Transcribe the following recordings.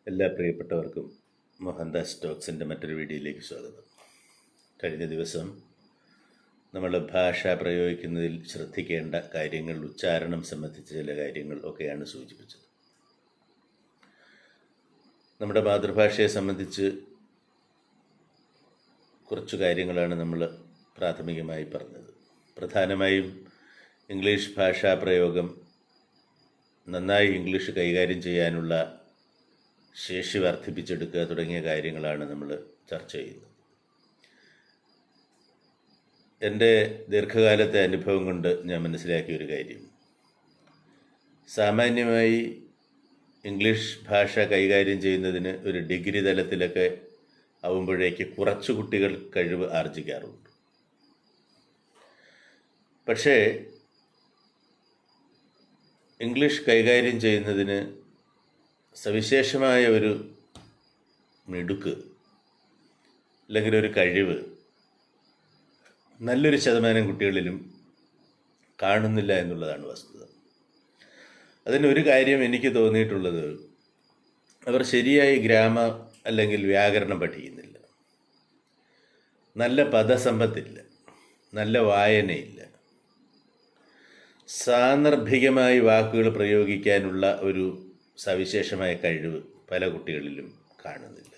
എല്ലാ പ്രിയപ്പെട്ടവർക്കും മോഹൻദാസ് ടോക്സിൻ്റെ മറ്റൊരു വീഡിയോയിലേക്ക് സ്വാഗതം. കഴിഞ്ഞ ദിവസം നമ്മൾ ഭാഷ പ്രയോഗിക്കുന്നതിൽ ശ്രദ്ധിക്കേണ്ട കാര്യങ്ങൾ, ഉച്ചാരണം സംബന്ധിച്ച ചില കാര്യങ്ങൾ ഒക്കെയാണ് സൂചിപ്പിച്ചത്. നമ്മുടെ മാതൃഭാഷയെ സംബന്ധിച്ച് കുറച്ചു കാര്യങ്ങളാണ് നമ്മൾ പ്രാഥമികമായി പറഞ്ഞത്. പ്രധാനമായും ഇംഗ്ലീഷ് ഭാഷാ പ്രയോഗം, നന്നായി ഇംഗ്ലീഷ് കൈകാര്യം ചെയ്യാനുള്ള ശേഷി വർദ്ധിപ്പിച്ചെടുക്കുക തുടങ്ങിയ കാര്യങ്ങളാണ് നമ്മൾ ചർച്ച ചെയ്യുന്നത്. എൻ്റെ ദീർഘകാലത്തെ അനുഭവം കൊണ്ട് ഞാൻ മനസ്സിലാക്കിയ ഒരു കാര്യം, സാമാന്യമായി ഇംഗ്ലീഷ് ഭാഷ കൈകാര്യം ചെയ്യുന്നതിന് ഒരു ഡിഗ്രി തലത്തിലൊക്കെ ആവുമ്പോഴേക്ക് കുറച്ചു കുട്ടികൾ കഴിവ് ആർജിക്കാറുണ്ട്. പക്ഷേ ഇംഗ്ലീഷ് കൈകാര്യം ചെയ്യുന്നതിന് സവിശേഷമായ ഒരു മിടുക്ക് അല്ലെങ്കിൽ ഒരു കഴിവ് നല്ലൊരു ശതമാനം കുട്ടികളിലും കാണുന്നില്ല എന്നുള്ളതാണ് വസ്തുത. അതിനൊരു കാര്യം എനിക്ക് തോന്നിയിട്ടുള്ളത്, അവർ ശരിയായി ഗ്രാമർ അല്ലെങ്കിൽ വ്യാകരണം പഠിക്കുന്നില്ല, നല്ല പദസമ്പത്തില്ല, നല്ല വായനയില്ല, സാന്ദർഭികമായി വാക്കുകൾ പ്രയോഗിക്കാനുള്ള ഒരു സവിശേഷമായ കഴിവ് പല കുട്ടികളിലും കാണുന്നില്ല.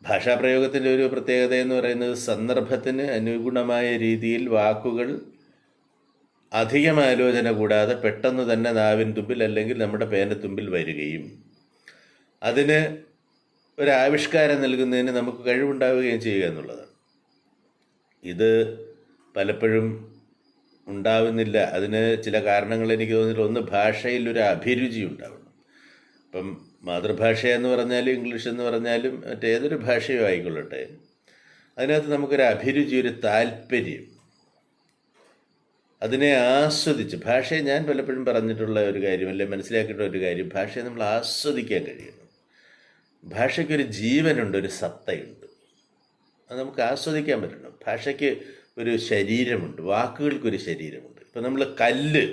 ഭാഷാപ്രയോഗത്തിൻ്റെ ഒരു പ്രത്യേകത എന്ന് പറയുന്നത്, സന്ദർഭത്തിന് അനുഗുണമായ രീതിയിൽ വാക്കുകൾ അധികം ആലോചന കൂടാതെ പെട്ടെന്ന് തന്നെ നാവിൻ തുമ്പിൽ അല്ലെങ്കിൽ നമ്മുടെ പേനത്തുമ്പിൽ വരികയും അതിന് ഒരാവിഷ്കാരം നൽകുന്നതിന് നമുക്ക് കഴിവുണ്ടാവുകയും ചെയ്യുക എന്നുള്ളതാണ്. ഇത് പലപ്പോഴും ഉണ്ടാവുന്നില്ല. അതിന് ചില കാരണങ്ങൾ എനിക്ക് തോന്നിയിട്ടുണ്ട്. ഒന്ന്, ഭാഷയിൽ ഒരു അഭിരുചി ഉണ്ടാവണം. ഇപ്പം മാതൃഭാഷ എന്ന് പറഞ്ഞാലും ഇംഗ്ലീഷ് എന്ന് പറഞ്ഞാലും മറ്റേതൊരു ഭാഷയോ ആയിക്കൊള്ളട്ടെ, അതിനകത്ത് നമുക്കൊരു അഭിരുചി, ഒരു താല്പര്യം, അതിനെ ആസ്വദിച്ച്, ഭാഷയെ ഞാൻ പലപ്പോഴും പറഞ്ഞിട്ടുള്ള ഒരു കാര്യം, അല്ലെ മനസ്സിലാക്കിയിട്ടുള്ള ഒരു കാര്യം, ഭാഷയെ നമ്മൾ ആസ്വദിക്കാൻ കഴിയണം. ഭാഷയ്ക്കൊരു ജീവനുണ്ട്, ഒരു സത്തയുണ്ട്, അത് നമുക്ക് ആസ്വദിക്കാൻ പറ്റണം. ഭാഷയ്ക്ക് ഒരു ശരീരമുണ്ട്, വാക്കുകൾക്കൊരു ശരീരമുണ്ട്. ഇപ്പം നമ്മൾ കല്ല്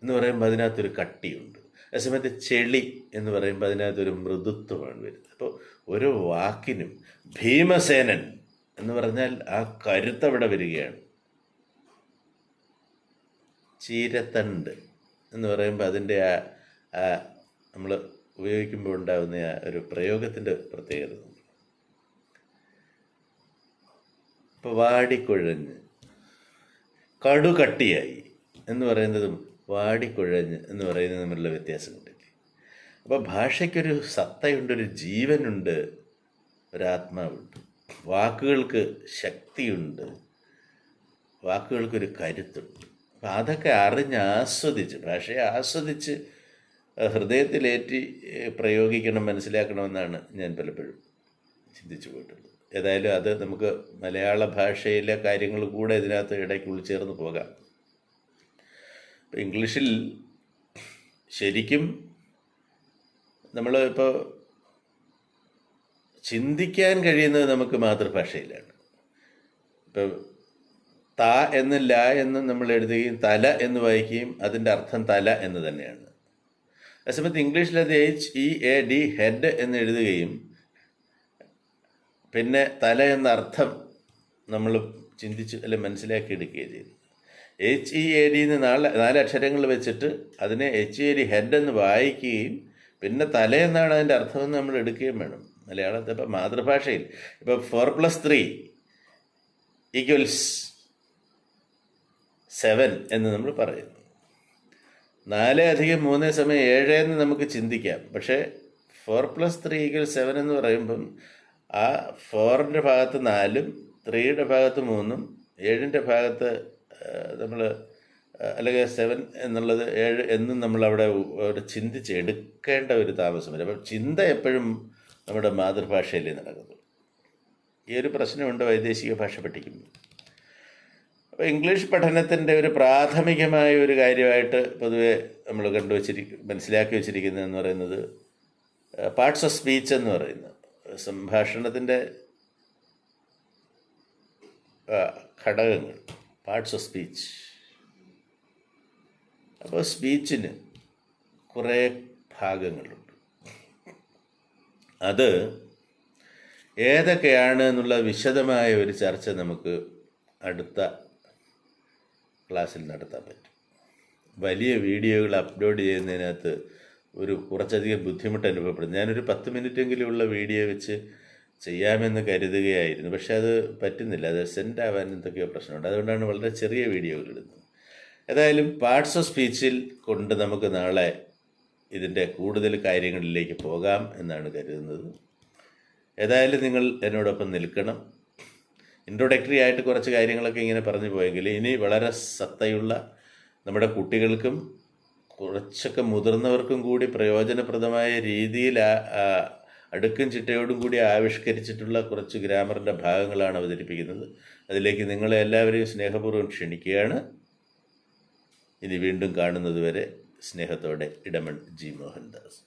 എന്ന് പറയുമ്പോൾ അതിനകത്തൊരു കട്ടിയുണ്ട്, അതേസമയത്ത് ചെളി എന്ന് പറയുമ്പോൾ അതിനകത്തൊരു മൃദുത്വമാണ് വരുന്നത്. അപ്പോൾ ഓരോ വാക്കിനും, ഭീമസേനൻ എന്ന് പറഞ്ഞാൽ ആ കരുത്തവിടെ വരികയാണ്. ചീരത്തണ്ട് എന്ന് പറയുമ്പോൾ അതിൻ്റെ ആ നമ്മൾ ഉപയോഗിക്കുമ്പോൾ ഉണ്ടാകുന്ന ആ ഒരു പ്രയോഗത്തിൻ്റെ പ്രത്യേകത. ഇപ്പോൾ വാടിക്കുഴഞ്ഞ്, കടുകട്ടിയായി എന്ന് പറയുന്നതും വാടിക്കുഴഞ്ഞ് എന്ന് പറയുന്നതും തമ്മിലുള്ള വ്യത്യാസമുണ്ടല്ലേ. അപ്പോൾ ഭാഷയ്ക്കൊരു സത്തയുണ്ട്, ഒരു ജീവനുണ്ട്, ഒരാത്മാവുണ്ട്, വാക്കുകൾക്ക് ശക്തിയുണ്ട്, വാക്കുകൾക്കൊരു കരുത്തുണ്ട്. അപ്പം അതൊക്കെ അറിഞ്ഞ് ആസ്വദിച്ച്, ഭാഷയെ ആസ്വദിച്ച് ഹൃദയത്തിലേറ്റി പ്രയോഗിക്കണം, മനസ്സിലാക്കണമെന്നാണ് ഞാൻ പലപ്പോഴും ചിന്തിച്ചു പോയിട്ടുള്ളത്. ഏതായാലും അത് നമുക്ക് മലയാള ഭാഷയിലെ കാര്യങ്ങൾ കൂടെ ഇതിനകത്ത് ഇടയ്ക്ക് ഉൾച്ചേർന്ന് പോകാം. ഇപ്പം ഇംഗ്ലീഷിൽ ശരിക്കും നമ്മൾ ഇപ്പോൾ ചിന്തിക്കാൻ കഴിയുന്നത് നമുക്ക് മാതൃഭാഷയിലാണ്. ഇപ്പോൾ ത എന്നും ല എന്നും നമ്മൾ എഴുതുകയും തല എന്ന് വായിക്കുകയും അതിൻ്റെ അർത്ഥം തല എന്ന് തന്നെയാണ്. അതേസമയത്ത് ഇംഗ്ലീഷിൽ അത് HEAD, ഹെഡ് എന്ന് എഴുതുകയും പിന്നെ തല എന്ന അർത്ഥം നമ്മൾ ചിന്തിച്ച് അല്ലെ മനസ്സിലാക്കിയെടുക്കുകയും ചെയ്തു. HEAD എന്ന് 4 അക്ഷരങ്ങൾ വെച്ചിട്ട് അതിനെ HEAD, ഹെഡ് എന്ന് വായിക്കുകയും പിന്നെ തല എന്നാണ് അതിൻ്റെ അർത്ഥമെന്ന് നമ്മൾ എടുക്കുകയും വേണം. മലയാളത്തിൽ ഇപ്പം മാതൃഭാഷയിൽ ഇപ്പോൾ 4+3 = 7 എന്ന് നമ്മൾ പറയുന്നു. 4 + 3 = 7 എന്ന് നമുക്ക് ചിന്തിക്കാം. പക്ഷേ 4+3 = 7 എന്ന് പറയുമ്പം ആ 4ൻ്റെ ഭാഗത്ത് 4ഉം 3യുടെ ഭാഗത്ത് 3ഉം 7ൻ്റെ ഭാഗത്ത് നമ്മൾ അല്ലെങ്കിൽ 7 എന്നുള്ളത് 7 എന്നും നമ്മളവിടെ ചിന്തിച്ച് എടുക്കേണ്ട ഒരു താമസം വരും. അപ്പം ചിന്ത എപ്പോഴും നമ്മുടെ മാതൃഭാഷയിലേ നടക്കുന്നു. ഈ ഒരു പ്രശ്നമുണ്ട് വൈദേശിക ഭാഷ പഠിക്കുമ്പോൾ. അപ്പോൾ ഇംഗ്ലീഷ് പഠനത്തിൻ്റെ ഒരു പ്രാഥമികമായ ഒരു കാര്യമായിട്ട് പൊതുവെ നമ്മൾ മനസ്സിലാക്കി വെച്ചിരിക്കുന്നതെന്ന് പറയുന്നത് പാർട്സ് ഓഫ് സ്പീച്ച് എന്ന് പറയുന്നത്, സംഭാഷണത്തിൻ്റെ ഘടകങ്ങൾ, പാർട്സ് ഓഫ് സ്പീച്ച്. അപ്പോൾ സ്പീച്ചിന് കുറേ ഭാഗങ്ങളുണ്ട്. അത് ഏതൊക്കെയാണ് എന്നുള്ള വിശദമായ ഒരു ചർച്ച നമുക്ക് അടുത്ത ക്ലാസ്സിൽ നടത്താൻ പറ്റും. വലിയ വീഡിയോകൾ അപ്ലോഡ് ചെയ്യുന്നതിനകത്ത് കുറച്ചധികം ബുദ്ധിമുട്ട് അനുഭവപ്പെടും. ഞാനൊരു 10 മിനിറ്റെങ്കിലും ഉള്ള വീഡിയോ വെച്ച് ചെയ്യാമെന്ന് കരുതുകയായിരുന്നു. പക്ഷേ അത് പറ്റുന്നില്ല. അത് സെൻഡ് ആവാൻ എന്തൊക്കെയോ പ്രശ്നമുണ്ട്. അതുകൊണ്ടാണ് വളരെ ചെറിയ വീഡിയോകൾ ഇടുന്നത്. ഏതായാലും പാർട്സ് ഓഫ് സ്പീച്ചിൽ കൊണ്ട് നമുക്ക് നാളെ ഇതിൻ്റെ കൂടുതൽ കാര്യങ്ങളിലേക്ക് പോകാം എന്നാണ് കരുതുന്നത്. ഏതായാലും നിങ്ങൾ എന്നോടൊപ്പം നിൽക്കണം. ഇൻട്രൊഡക്ടറി ആയിട്ട് കുറച്ച് കാര്യങ്ങളൊക്കെ ഇങ്ങനെ പറഞ്ഞു പോയെങ്കിൽ ഇനി വളരെ സത്തയുള്ള നമ്മുടെ കുട്ടികൾക്കും കുറച്ചൊക്കെ മുതിർന്നവർക്കും കൂടി പ്രയോജനപ്രദമായ രീതിയിൽ അടുക്കും ചിട്ടയോടും കൂടി ആവിഷ്കരിച്ചിട്ടുള്ള കുറച്ച് ഗ്രാമറിൻ്റെ ഭാഗങ്ങളാണ് അവതരിപ്പിക്കുന്നത്. അതിലേക്ക് നിങ്ങളെ എല്ലാവരെയും സ്നേഹപൂർവ്വം ക്ഷണിക്കുകയാണ്. ഇനി വീണ്ടും കാണുന്നതുവരെ സ്നേഹത്തോടെ ഇടമൺ ജി മോഹൻദാസ്.